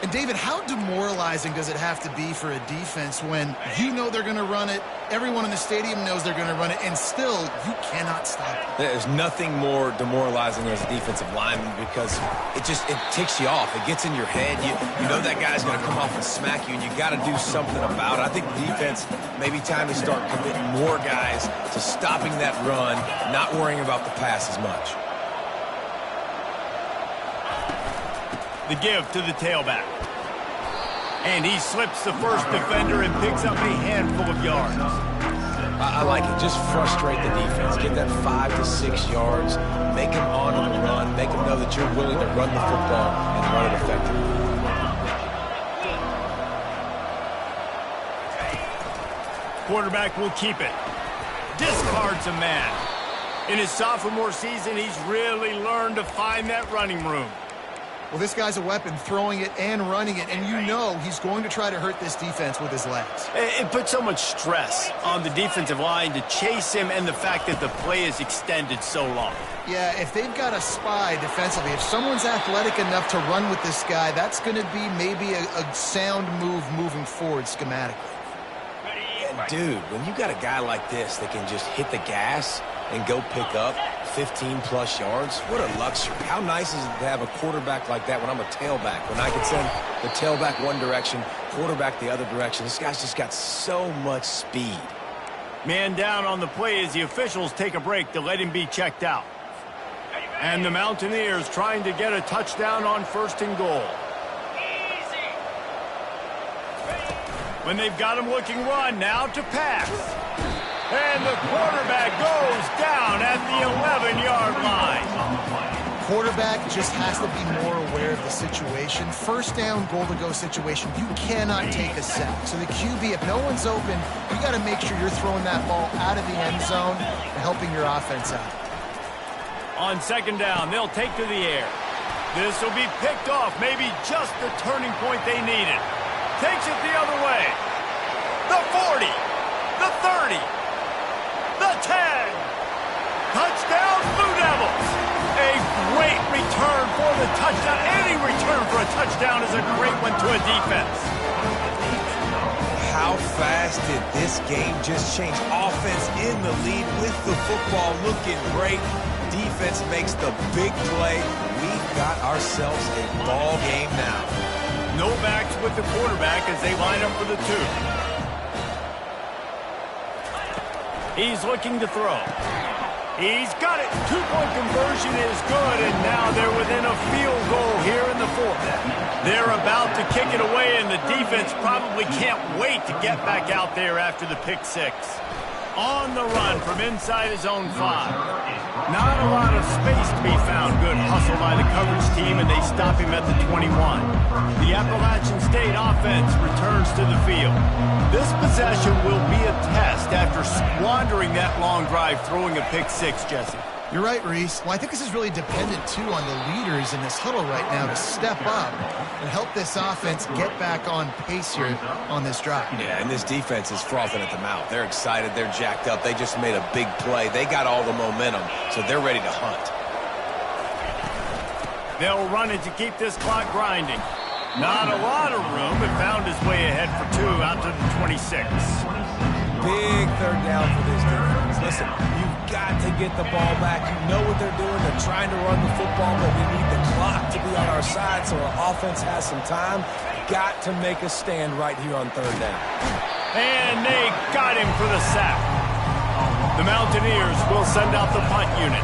And, David, how demoralizing does it have to be for a defense when you know they're going to run it, everyone in the stadium knows they're going to run it, and still you cannot stop it? There's nothing more demoralizing as a defensive lineman because it ticks you off. It gets in your head. You know that guy's going to come off and smack you, and you got to do something about it. I think the defense maybe time to start committing more guys to stopping that run, not worrying about the pass as much. The give to the tailback. And he slips the first defender and picks up a handful of yards. I like it. Just frustrate the defense. Get that 5 to 6 yards. Make them honor the run. Make them know that you're willing to run the football and run it effectively. Quarterback will keep it. Discards a man. In his sophomore season, he's really learned to find that running room. Well, this guy's a weapon, throwing it and running it, and you know he's going to try to hurt this defense with his legs. It puts so much stress on the defensive line to chase him and the fact that the play is extended so long. Yeah, if they've got a spy defensively, if someone's athletic enough to run with this guy, that's going to be maybe a sound move moving forward schematically. Dude, when you got a guy like this that can just hit the gas and go pick up 15-plus yards, what a luxury. How nice is it to have a quarterback like that when I'm a tailback, when I can send the tailback one direction, quarterback the other direction. This guy's just got so much speed. Man down on the play as the officials take a break to let him be checked out. And the Mountaineers trying to get a touchdown on 1st and goal. When they've got him looking run, now to pass. And the quarterback goes down at the 11-yard line. Quarterback just has to be more aware of the situation. 1st down, goal-to-go situation, you cannot take a sack. So the QB, if no one's open, you got to make sure you're throwing that ball out of the end zone and helping your offense out. On 2nd down, they'll take to the air. This will be picked off, maybe just the turning point they needed. Takes it the other way. The 40, the 30, the 10. Touchdown, Blue Devils. A great return for the touchdown. Any return for a touchdown is a great one to a defense. How fast did this game just change? Offense in the lead with the football looking great. Defense makes the big play. We've got ourselves a ball game now. No backs with the quarterback as they line up for the 2. He's looking to throw. He's got it. 2-point conversion is good, and now they're within a field goal here in the 4th. They're about to kick it away, and the defense probably can't wait to get back out there after the pick 6. On the run from inside his own 5. Not a lot of space to be found. Good hustle by the coverage team, and they stop him at the 21. The Appalachian State offense returns to the field. This possession will be a test after squandering that long drive, throwing a pick 6, Jesse. You're right, Reese. Well, I think this is really dependent, too, on the leaders in this huddle right now to step up and help this offense get back on pace here on this drive. Yeah, and this defense is frothing at the mouth. They're excited. They're jacked up. They just made a big play. They got all the momentum, so they're ready to hunt. They'll run it to keep this clock grinding. Not a lot of room, but found his way ahead for 2 out to the 26. Big 3rd down for this defense. Listen, you've got to get the ball back. You know what they're doing. They're trying to run the football, but we need the clock to be on our side so our offense has some time. Got to make a stand right here on 3rd down. And they got him for the sack. The Mountaineers will send out the punt unit.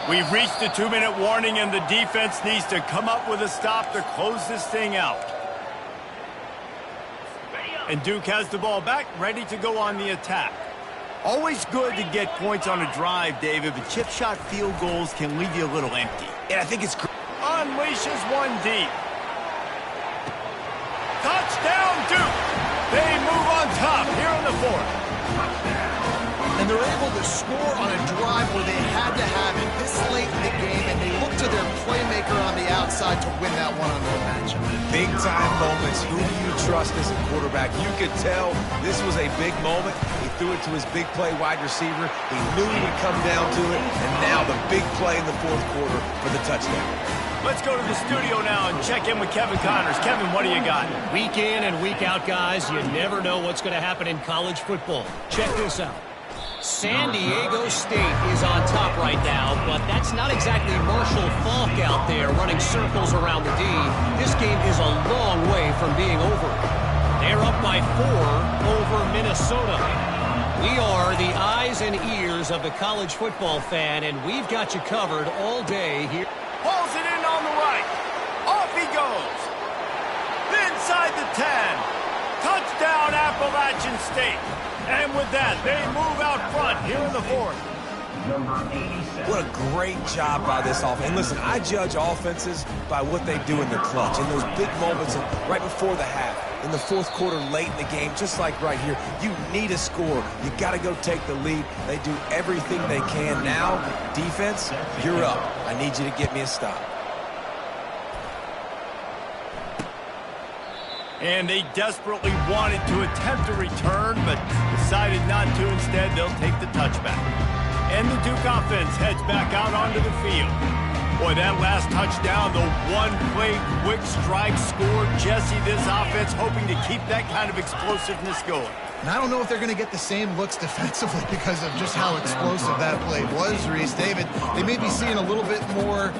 We've reached the 2-minute warning, and the defense needs to come up with a stop to close this thing out. And Duke has the ball back, ready to go on the attack. Always good to get points on a drive, David, but chip shot field goals can leave you a little empty. And I think it's unleashes one deep. Touchdown, Duke! They move on top here in the 4th. And they're able to score on a drive where they had to have it this late in the game, and they look to their playmaker on the outside to win that one-on-one matchup. Big-time moments. Who do you trust as a quarterback? You could tell this was a big moment. He threw it to his big play wide receiver. He knew he would come down to it, and now the big play in the 4th quarter for the touchdown. Let's go to the studio now and check in with Kevin Connors. Kevin, what do you got? Week in and week out, guys, you never know what's going to happen in college football. Check this out. San Diego State is on top right now, but that's not exactly Marshall Faulk out there running circles around the D. This game is a long way from being over. They're up by 4 over Minnesota. We are the eyes and ears of the college football fan, and we've got you covered all day here. Pulls it in on the right. Off he goes. Inside the 10. Appalachian State. And with that, they move out front here in the fourth. What a great job by this offense. And listen, I judge offenses by what they do in the clutch, in those big moments right before the half, in the fourth quarter, late in the game, just like right here. You need a score. You got to go take the lead. They do everything they can. Now, defense, you're up. I need you to get me a stop. And they desperately wanted to attempt a return, but decided not to. Instead, they'll take the touchback. And the Duke offense heads back out onto the field. Boy, that last touchdown, the one-play quick strike score. Jesse, this offense hoping to keep that kind of explosiveness going. And I don't know if they're going to get the same looks defensively because of just how explosive that play was, Reese. David, they may be seeing a little bit more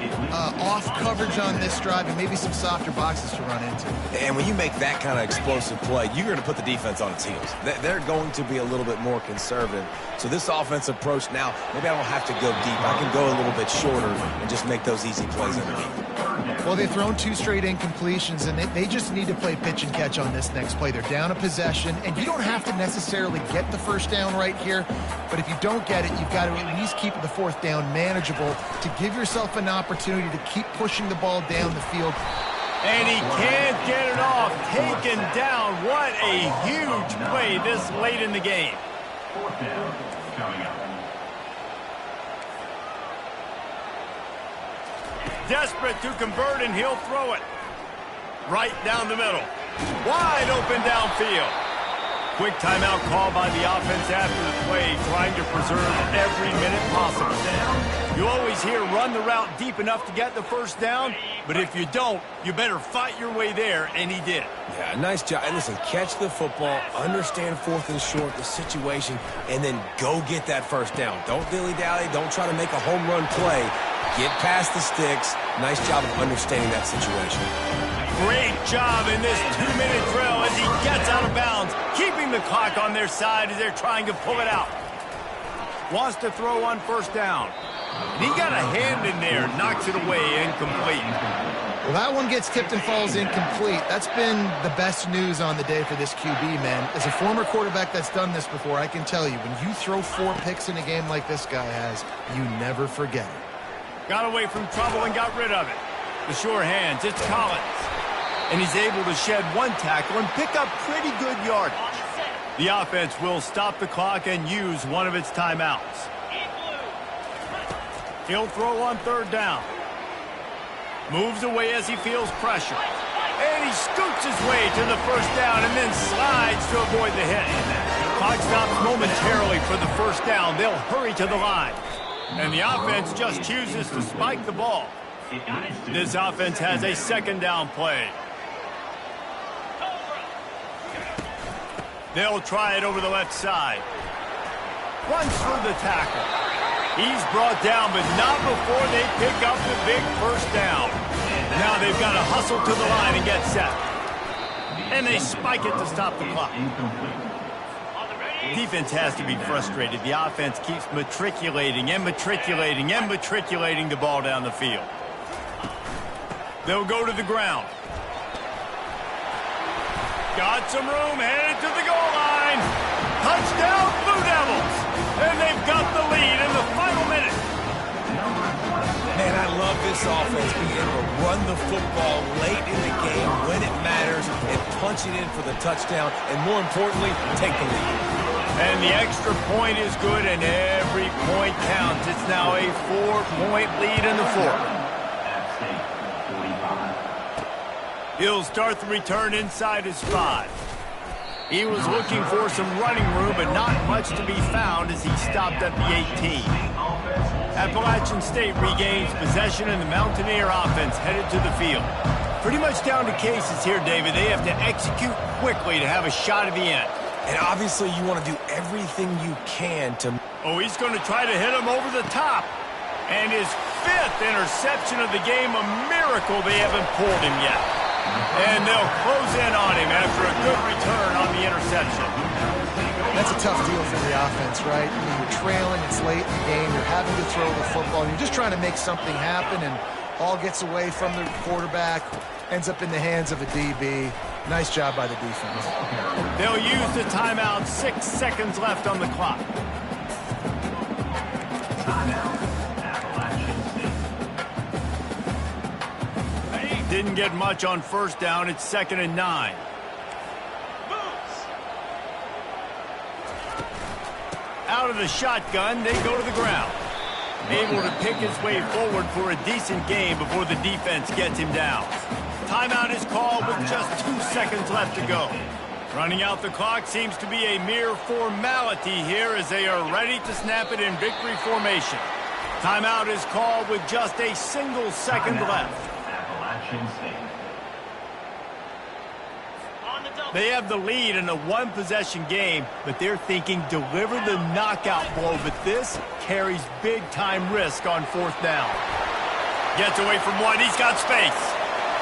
off coverage on this drive and maybe some softer boxes to run into. And when you make that kind of explosive play, you're going to put the defense on its heels. They're going to be a little bit more conservative. So this offense approach now, maybe I don't have to go deep. I can go a little bit shorter and just make those easy plays underneath. Well, they've thrown 2 straight incompletions, and they just need to play pitch and catch on this next play. They're down a possession, and you don't have to necessarily get the first down right here, but if you don't get it, you've got to at least keep the fourth down manageable to give yourself an opportunity to keep pushing the ball down the field. And he can't get it off. Taken down. What a huge play this late in the game. Fourth down coming up. Desperate to convert, and he'll throw it right down the middle. Wide open downfield. Quick timeout call by the offense after the play, trying to preserve every minute possible. You always hear run the route deep enough to get the first down, but if you don't, you better fight your way there, and he did. Yeah, nice job. And listen, catch the football, understand fourth and short, the situation, and then go get that first down. Don't dilly-dally. Don't try to make a home run play. Get past the sticks. Nice job of understanding that situation. Great job in this 2-minute drill as he gets out of bounds, keeping the clock on their side as they're trying to pull it out. Wants to throw on first down. And he got a hand in there, knocks it away, incomplete. Well, that one gets tipped and falls incomplete. That's been the best news on the day for this QB, man. As a former quarterback that's done this before, I can tell you, when you throw 4 picks in a game like this guy has, you never forget it. Got away from trouble and got rid of it. The sure hands, it's Collins. And he's able to shed 1 tackle and pick up pretty good yardage. The offense will stop the clock and use one of its timeouts. He'll throw on third down. Moves away as he feels pressure. And he scoots his way to the first down and then slides to avoid the hit. Clock stops momentarily for the first down. They'll hurry to the line. And the offense just chooses to spike the ball. This offense has a second down play. They'll try it over the left side. Runs through the tackle. He's brought down, but not before they pick up the big first down. Now they've got to hustle to the line and get set. And they spike it to stop the clock. Defense has to be frustrated. The offense keeps matriculating and matriculating and matriculating the ball down the field. They'll go to the ground. Got some room, headed to the goal line. Touchdown, Blue Devils. And they've got the lead in the final minute. Man, I love this offense being able to run the football late in the game when it matters and punch it in for the touchdown, and more importantly, take the lead. And the extra point is good, and every point counts. It's now a 4-point lead in the fourth. He'll start the return inside his 5. He was looking for some running room, but not much to be found as he stopped at the 18. Appalachian State regains possession, and the Mountaineer offense headed to the field. Pretty much down to cases here, David. They have to execute quickly to have a shot at the end. And obviously you want to do everything you can to... Oh, he's going to try to hit him over the top. And his 5th interception of the game, a miracle they haven't pulled him yet. And they'll close in on him after a good return on the interception. That's a tough deal for the offense, right? I mean, you're trailing, it's late in the game, you're having to throw the football, you're just trying to make something happen, and ball gets away from the quarterback, ends up in the hands of a DB. Nice job by the defense. They'll use the timeout. 6 seconds left on the clock. Didn't get much on first down. It's 2nd and 9. Out of the shotgun, they go to the ground. Able to pick his way forward for a decent gain before the defense gets him down. Timeout is called with just 2 seconds left to go. Running out the clock seems to be a mere formality here as they are ready to snap it in victory formation. Timeout is called with just a single second left. They have the lead in a one-possession game, but they're thinking deliver the knockout blow, but this carries big-time risk on 4th down. Gets away from one. He's got space.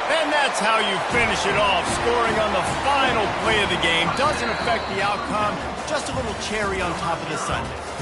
And that's how you finish it off. Scoring on the final play of the game doesn't affect the outcome. Just a little cherry on top of the sundae.